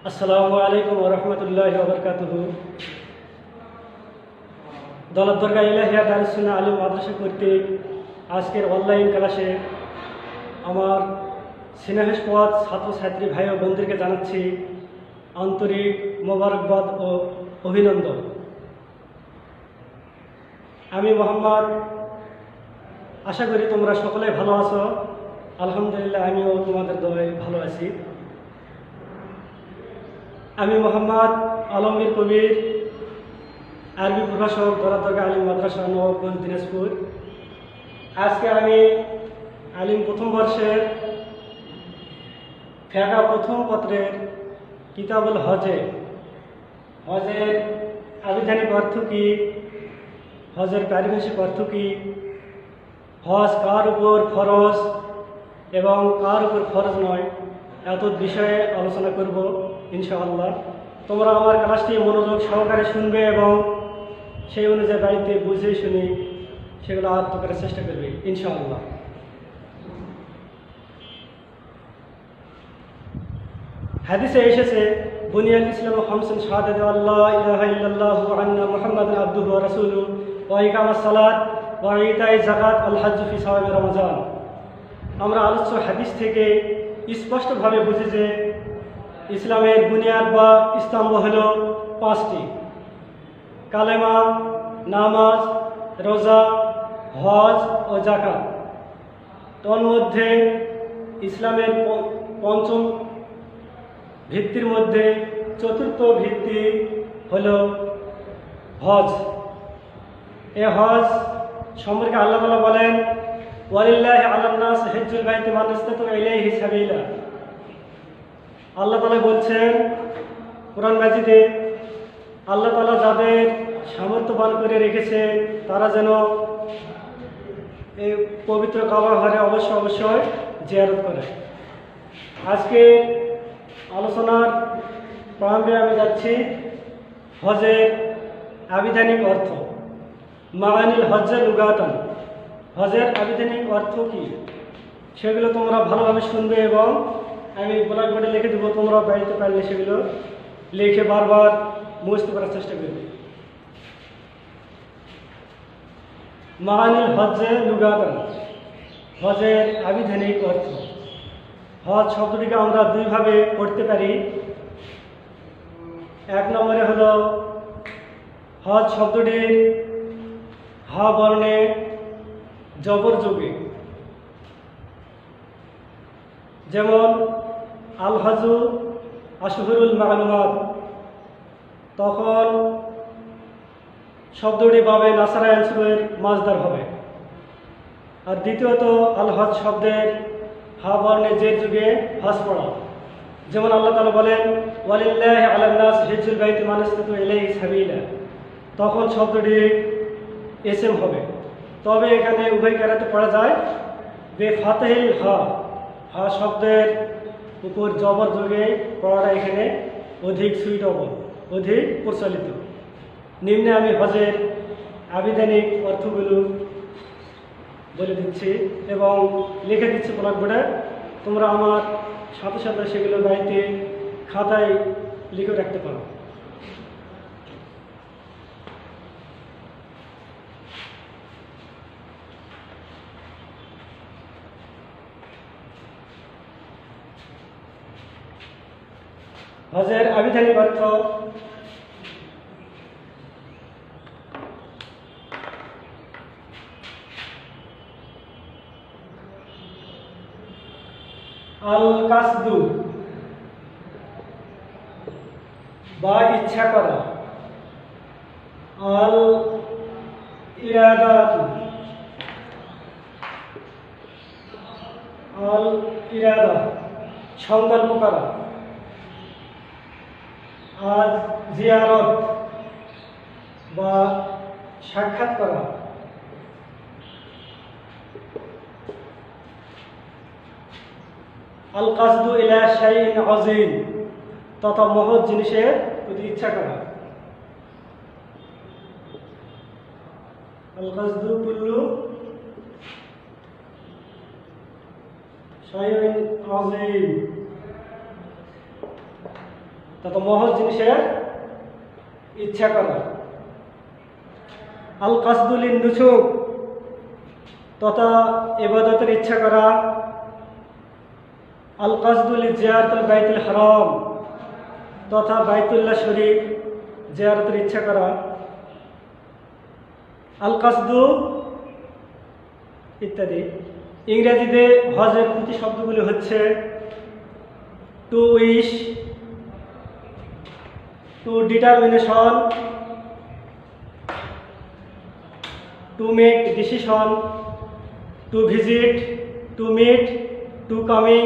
আসসালামু আলাইকুম ওয়া রাহমাতুল্লাহি ওয়া বারাকাতুহু। দৌলত দরগা ইলাহিয়া দারুস সুন্নাহ আলিম মাদ্রাসা কর্তৃক আজকের অনলাইন ক্লাসে আমার স্নেহস্পদ ছাত্রছাত্রী ভাই ও বোনদেরকে জানাচ্ছি আন্তরিক মোবারকবাদ ও অভিনন্দন। আমি মোহাম্মদ, আশা করি তোমরা সকলে ভালো আছো। আলহামদুলিল্লাহ, আমিও তোমাদের দয়ায় ভালো আছি। আমি মোহাম্মদ আলমগীর কবির, আরবি প্রভাষক, দৌলত দরগা আলিম মাদ্রাসা, নবাবগঞ্জ, দিনাজপুর। আজকে আমি আলিম প্রথম বর্ষের ফেকা প্রথম পত্রের কিতাবুল হজের আবিধানিক অর্থ কী, হজের পারিভাষিক অর্থ কী, হজ কার উপর ফরজ এবং কার উপর ফরজ নয়, এত বিষয়ে আলোচনা করব ইনশাআল্লাহ। তোমরা আমার ক্লাসটি মনোযোগ সহকারে শুনবে এবং সেই অনুযায়ী বাড়িতে বুঝে শুনে সেগুলো আয়ত্ত করার চেষ্টা করবে ইনশাআল্লাহ। হাদিসে এসেছে, বুনিয়াল ইসলাম খামসুন শাহাদাতু আল্লা ইলাহা ইল্লাল্লাহু ওয়া আন্না মুহাম্মাদান আবদুহু ওয়া রাসূলুহু ওয়া ইকামাস সালাত ওয়া ইতাইজ যাকাত আল হজ্জ ফি শাওয়াল রমজান। আমরা আলোচ্য হাদিস থেকে স্পষ্টভাবে বুঝি যে ইসলামের বুনিয়াদ বা স্তম্ভ হল পাঁচটি: কালেমা, নামাজ, রোজা, হজ ও যাকাত। তন্মধ্যে ইসলামের পঞ্চম ভিত্তির মধ্যে চতুর্থ ভিত্তি হল হজ। এ হজ সম্পর্কে আল্লাহ তাআলা বলেন, ওয়ালিল্লাহি আলান নাস হিজ্জুল বাইতি মান ইসতাতা ইলাইহি সাবিলা। আল্লাহ তাআলা বলছেন কোরআন মাজিদে, আল্লাহ তাআলা যাদের সামর্থ্যবান করে রেখেছে তারা যেন এই পবিত্র কাবা ঘরে অবশ্যই জিয়ারত করে। আজকে আলোচনার প্রারম্ভে আমি যাচ্ছি হজের আবিধানিক অর্থ, মাআনিল হজ্জের লুগাতান। হজের আবিধানিক অর্থ কী সেগুলো তোমরা ভালোভাবে শুনবে এবং আমি ব্ল্যাকবোর্ডে লিখে দেবো, তোমরা বাড়িতে পারলে সেগুলো লিখে বারবার মুখস্থ করার চেষ্টা করবে। মাআনিল হজ্জে লুগাতান, হজের আবিধানিক অর্থ। হজ শব্দটিকে আমরা দুইভাবে পড়তে পারি। এক নম্বরে হলো হজ শব্দটির হা বর্ণে জবর যোগে, যেমন আল হজু আশহুরুল মালুমাত, তখন শব্দটি বাবে নাসারা আনসুরের মাজদার হবে। আর দ্বিতীয়ত আল হজ শব্দের হা বর্ণে জের যুগে হজ পড়া, যেমন আল্লাহ তাআলা বলেন, ওয়ালিল্লাহি আলান নাস হিজ্জুল বাইতি মান ইসতাতা ইলাইহি সাবিলা, তখন শব্দটি এসএম হবে। তবে এখানে উভয় কেরাতে পড়া যায় বে ফাতহিল হা, হা শব্দের উপর জবর যোগে পড়াটা এখানে অধিক সুইটেবল, অধিক প্রচলিত। নিম্নে আমি হজের আবিধানিক অর্থগুলো বলে দিচ্ছি এবং লিখে দিচ্ছি ব্ল্যাকবোর্ডে। তোমরা আমার সাথে সাথে সেগুলো বাড়িতে খাতায় লিখে রাখতে পারো। হজের আবিধানিক অর্থ: আল কাসদু বা ইচ্ছা করা, আল ইরাদাতু, আল ইরাদা সংকল্প করা, আজ জিয়ারত বা সাক্ষাৎ করা, আল কাসদু ইলা শাইইন আযীম, তথা মহৎ জিনিসের প্রতি ইচ্ছা করা। আল কাসদু কুল্লু শাইইন আযীম। তথা মহৎ জিনিসের ইচ্ছা করা। আল কাসদুল নুসুক তথা ইবাদতের ইচ্ছা করা। আল কাসদুল জিয়ারতুল বাইতুল হারাম তথা বাইতুল্লাহ শরীফ জিয়ারতের ইচ্ছা করা। আল কাসদু ইত্যাদি। ইংরেজিতে হজের প্রতিশব্দগুলি হচ্ছে to wish, to determination, to make decision, to visit, to meet, to coming,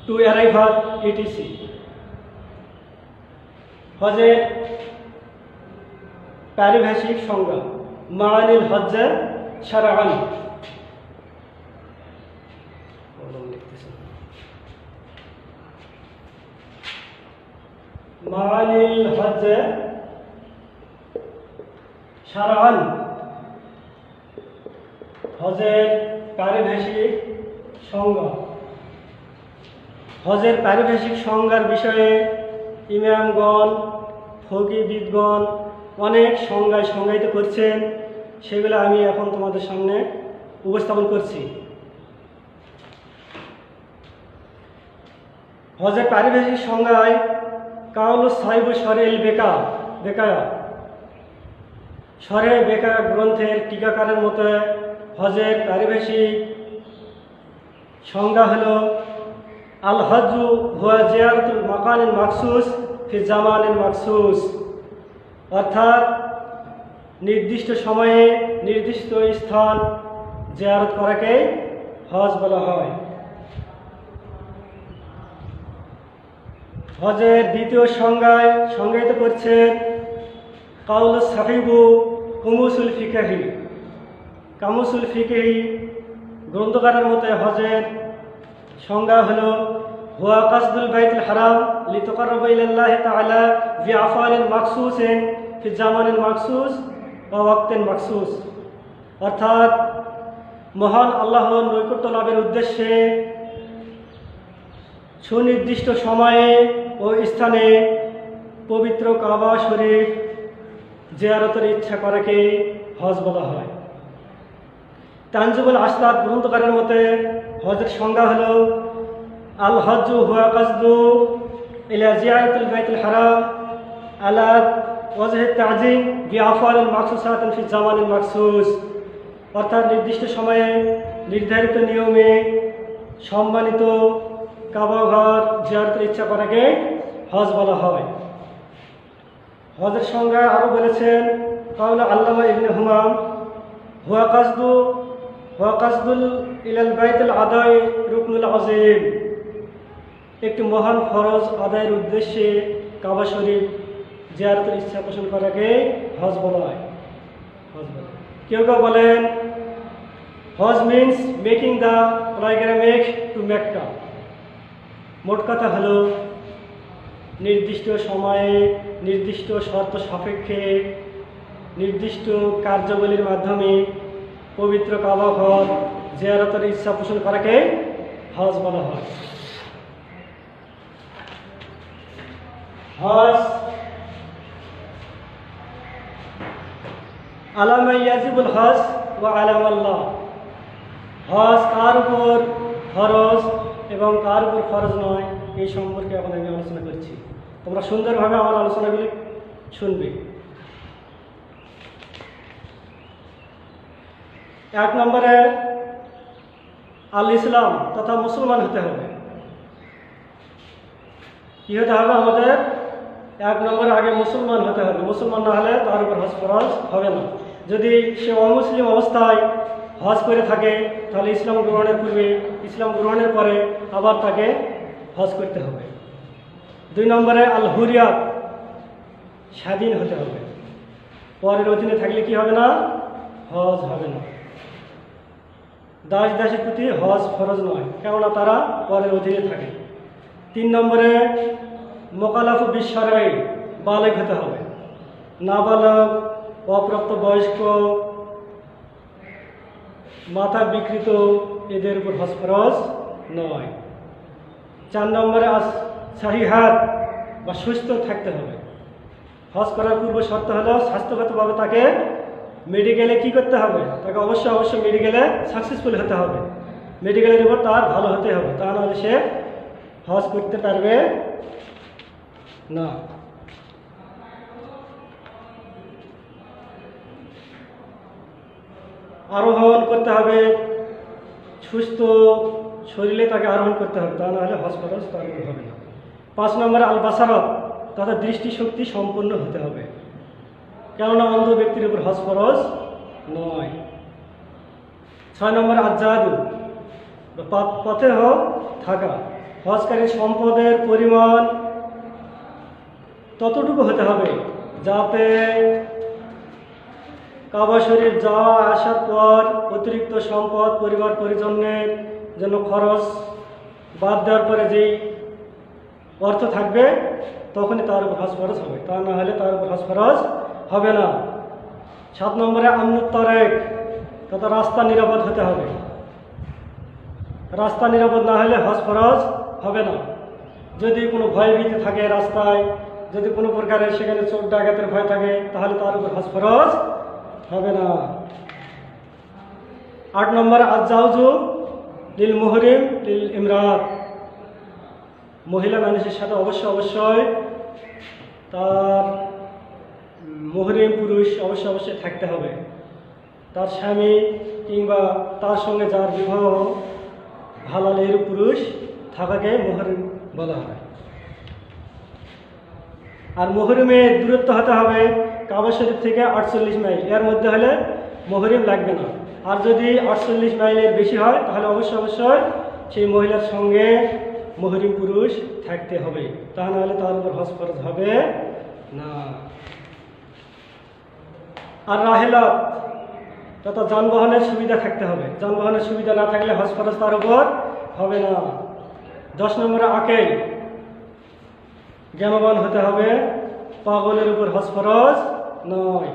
to arrival ETC. হজের পারিভাষিক সংজ্ঞা। মাআনিল হজ্জ শারআন। মাআনিল হজ্জ শারআন। হজের পারিভাষিক সংজ্ঞা। হজের পারিভাষিক সংজ্ঞার বিষয়ে ইমামগণ, ফকিহবিদগণ অনেক সংজ্ঞায় সংজ্ঞায়িত করছেন, সেগুলো আমি এখন তোমাদের সামনে উপস্থাপন করছি। হজের পারিভাষিক সংজ্ঞায় কাউলু সাহিব শরেল বেকায়া শরে বেকায়া গ্রন্থের টিকাকারের মতে হজের পারিভাষিক সংজ্ঞা হল আল হজ্জু হুয়া জিয়ারতুল মাকানিন মাখসুস ফি জামানিন মাখসুস, অর্থাৎ নির্দিষ্ট সময়ে নির্দিষ্ট স্থান জিয়ারত করাকে হজ বলা হয়। হজের দ্বিতীয় সংজ্ঞায় সংজ্ঞায়িত করছেন কাউল সাহিবু কামুসুল ফিকহি। কামুসুল ফিকহি গ্রন্থকারের মতে হজের সংজ্ঞা হল হুয়া কাসদুল বাইতুল হারাম লিতাকাররাবা ইলাল্লাহি তাআলা বিআফআলিন মাখসুসিন ফি জামানিন মাখসুস ওয়া ওয়াক্তিন মাখসুস, অর্থাৎ মহান আল্লাহর নৈকট্য লাভের উদ্দেশ্যে সুনির্দিষ্ট সময়ে ও স্থানে পবিত্র কাবা শরীফ জিয়ারতের ইচ্ছা করাকে হজ বলা হয়। তানজিবুল আসতাদ গ্রন্থকারের মতে হজের সংজ্ঞা হল আল হজ্জু হুয়া কাসদু ইলা জিয়ারতুল বাইতুল হারাম আলা ওয়াজহি তা'যীম বিআফআলিন মাখসুসাতিন ফি জামানিন মাখসুস, অর্থাৎ নির্দিষ্ট সময়ে নির্ধারিত নিয়মে সম্মানিত কাবা ঘর জিয়ারতের ইচ্ছা করাকে হজ বলা হয়। হজের সংজ্ঞা আরও বলেছেন কাউলা আল্লামা ইবনে হুমাম হুয়া কাসদুল ইলাল বাইতুল আদাই রুকনুল আযীম, একটি মহান ফরজ আদায়ের উদ্দেশ্যে কাবা শরীফ জিয়ারতের ইচ্ছা পোষণ করাকে হজ বলা হয়। কেউ কেউ বলেন Hajj means making the pilgrimage to Mecca. মোট কথা হলো নির্দিষ্ট সময়ে নির্দিষ্ট শর্ত সাপেক্ষে নির্দিষ্ট কার্যাবলীর মাধ্যমে পবিত্র কাবা ঘর জিয়ারতের ইচ্ছা পোষণ করাকে হজ বলা হয়। হজ আলামা ইয়াজিবুল হজ ওয়া আলামাল্লাহ। হজ কার উপর ফরজ এবং কার উপর ফরজ নয় এই সম্পর্কে এখন আমি আলোচনা করছি। তোমরা সুন্দরভাবে আমার আলোচনাগুলি শুনবে। 1 নম্বরে আল ইসলাম তথা মুসলমান হতে হবে। কি হতে হবে? আমাদের 1 নম্বরে আগে মুসলমান হতে হবে। মুসলমান না হলে তার উপর হজ ফরজ হবে না। যদি সে অমুসলিম অবস্থায় হজ করে থাকে তাহলে ইসলাম গ্রহণের পূর্বে, ইসলাম গ্রহণের পরে আবার তাকে হজ করতে হবে। 2 নম্বরে আল হুরিয়াত, স্বাধীন হতে হবে। পরের অধীনে থাকলে কি হবে না? হজ হবে না। দাস দাসের প্রতি হজ ফরজ নয়, কেননা তারা পরের অধীনে থাকে। 3 নম্বরে মোকালাফু বিশ্বরাই, বালেগ হতে হবে। নাবালক, অপ্রাপ্ত বয়স্ক, মাথা বিকৃত এদের উপর হজ ফরজ নয়। 4 নম্বরে সাহিহাত বা সুস্থ থাকতে হবে। হজ করার পূর্ব শর্ত হলো স্বাস্থ্যগতভাবে তাকে মেডিকেলে কি করতে হবে, তাকে অবশ্যই মেডিকেলে সাকসেসফুল হতে হবে, মেডিকেলের উপর তার ভালো হতে হবে, তা নাহলে সে হজ করতে পারবে না। আরোহণ করতে হবে, সুস্থ শরীরে তাকে আরোহণ করতে হবে, তা নাহলে হজ ফরজ তার উপর হবে না। 5 নম্বরে আল বাসারত, তথা দৃষ্টিশক্তি সম্পন্ন হতে হবে, কেননা অন্ধ ব্যক্তির উপর হজ ফরজ নয়। 6 নম্বরে আজাদু, পথে থাকা, হজকারীর সম্পদের পরিমাণ ততটুকু হতে হবে যাতে কাবা শরীফ যাওয়া আসার পর অতিরিক্ত সম্পদ পরিবার পরিজনের জন্য খরচ বাদ দেওয়ার পরে যেই অর্থ থাকবে তখনই তার উপর হজ ফরজ হবে, তা না হলে তার উপর হজ ফরজ হবে না। 7 নম্বরে আমনুত তারেক, তথা রাস্তা নিরাপদ হতে হবে, রাস্তা নিরাপদ না হলে হজ ফরজ হবে না। যদি কোনো ভয়ভীতি থাকে রাস্তায়, যদি কোনো প্রকারের সেখানে চোর ডাকাতের ভয় থাকে, তাহলে তার উপর হজ ফরজ হবে না। 8 নম্বর আজাউজু লিল মুহরিম লিল ইমরাত, মহিলা মানুষের সাথে অবশ্যই তার মুহরিম পুরুষ অবশ্যই থাকতে হবে, তার স্বামী কিংবা তার সঙ্গে যার বিবাহ হালাল এর পুরুষ থাকাকে মুহরিম বলা হয়। আর মুহরিমের দূরত্ব হতে হবে কাবা শরীফ থেকে 48 মাইল, এর মধ্যে হলে মুহরিম লাগবে না। আর যদি 48 মাইলের বেশি হয় তাহলে অবশ্যই সেই মহিলার সঙ্গে মুহরিম পুরুষ থাকতে হবে, তা না হলে তার উপর হজ ফরজ হবে না। আর রাহেলাত, তথা যানবাহনের সুবিধা থাকতে হবে, যানবাহনের সুবিধা না থাকলে হজ ফরজ তার উপর হবে না। 10 নম্বরে আকেল, জ্ঞানবান হতে হবে, পাগলের উপর হজ ফরজ নয়।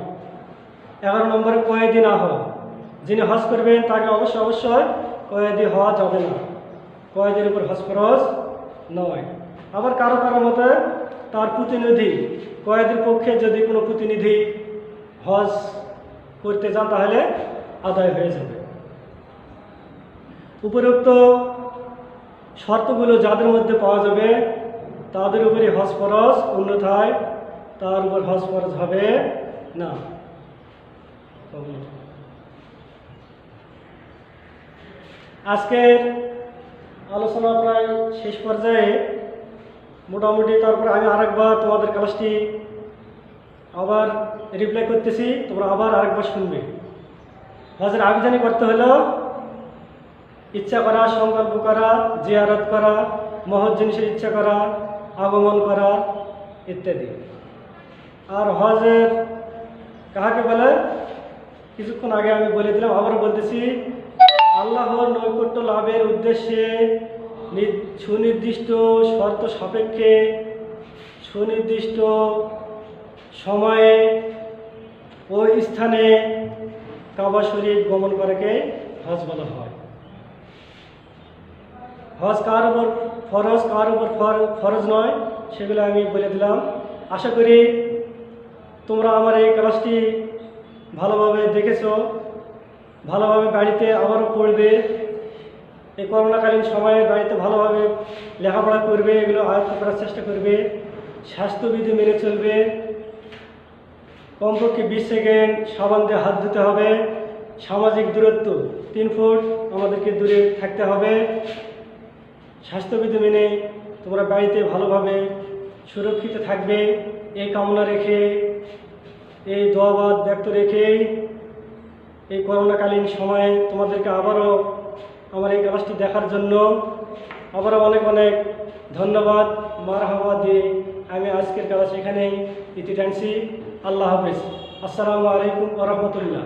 11 নম্বরে কয়েদি না হওয়া, যিনি হজ করবেন তাকে অবশ্যই কয়েদি হওয়া যাবে না, কয়েদির উপর হজ ফরজ নয়। আবার কারো মতে তার প্রতিনিধি, কয়েদির পক্ষে যদি কোনো প্রতিনিধি হজ করতে যান তাহলে আদায় হয়ে যাবে। উপরোক্ত শর্তগুলো যাদের মধ্যে পাওয়া যাবে তাদের উপরে হজ ফরজ, অন্যথায় তার উপর হজ ফরজ হবে না। আজকের আলোচনা প্রায় শেষ পর্যায়ে, মোটামুটি তারপরে আমি আরেকবার তোমাদের ক্লাসটি আবার রিপ্লাই করতেছি, তোমরা আবার আরেকবার শুনবে। হজের আবেদন করতে হলো ইচ্ছা করা, সংকল্প করা, জিয়ারত করা, মহৎ জিনিসের ইচ্ছা করা, আগমন করা ইত্যাদি। আর হজের কাহাকে বলে কিছুক্ষণ আগে আমি বলে দিলাম, আবার বলতেছি, আল্লাহর নৈকট্য লাভের উদ্দেশ্যে সুনির্দিষ্ট শর্ত সাপেক্ষে সুনির্দিষ্ট সময়ে ও স্থানে কাবা শরীফ গমন করাকে হজ বলা হয়। হজ কার উপর ফরজ, কার উপর ফরজ নয়, সেগুলো আমি বলে দিলাম। আশা করি তোমরা আমার এই ক্লাসটি ভালোভাবে দেখেছো, ভালোভাবে বাড়িতে আবারও পড়বে, এই করোনাকালীন সময়ে বাড়িতে ভালোভাবে লেখাপড়া করবে, এগুলো আয়ত্ত করার চেষ্টা করবে, স্বাস্থ্যবিধি মেনে চলবে, কমপক্ষে 20 সেকেন্ড সাবান দিয়ে হাত ধুতে হবে, সামাজিক দূরত্ব 3 ফুট আমাদেরকে দূরে থাকতে হবে। স্বাস্থ্যবিধি মেনে তোমরা বাড়িতে ভালোভাবে সুরক্ষিত থাকবে, এই কামনা রেখে, এই দোয়াবাদ ব্যক্ত রেখে এই করোনাকালীন সময়ে তোমাদেরকে আবারও আমার এই ক্লাসটি দেখার জন্য আবারও অনেক ধন্যবাদ, মারহাবা দিয়ে আমি আজকের ক্লাস এখানেই ইতি টানছি। আল্লাহ হাফেজ। আসসালামু আলাইকুম ওয়া রাহমাতুল্লাহ।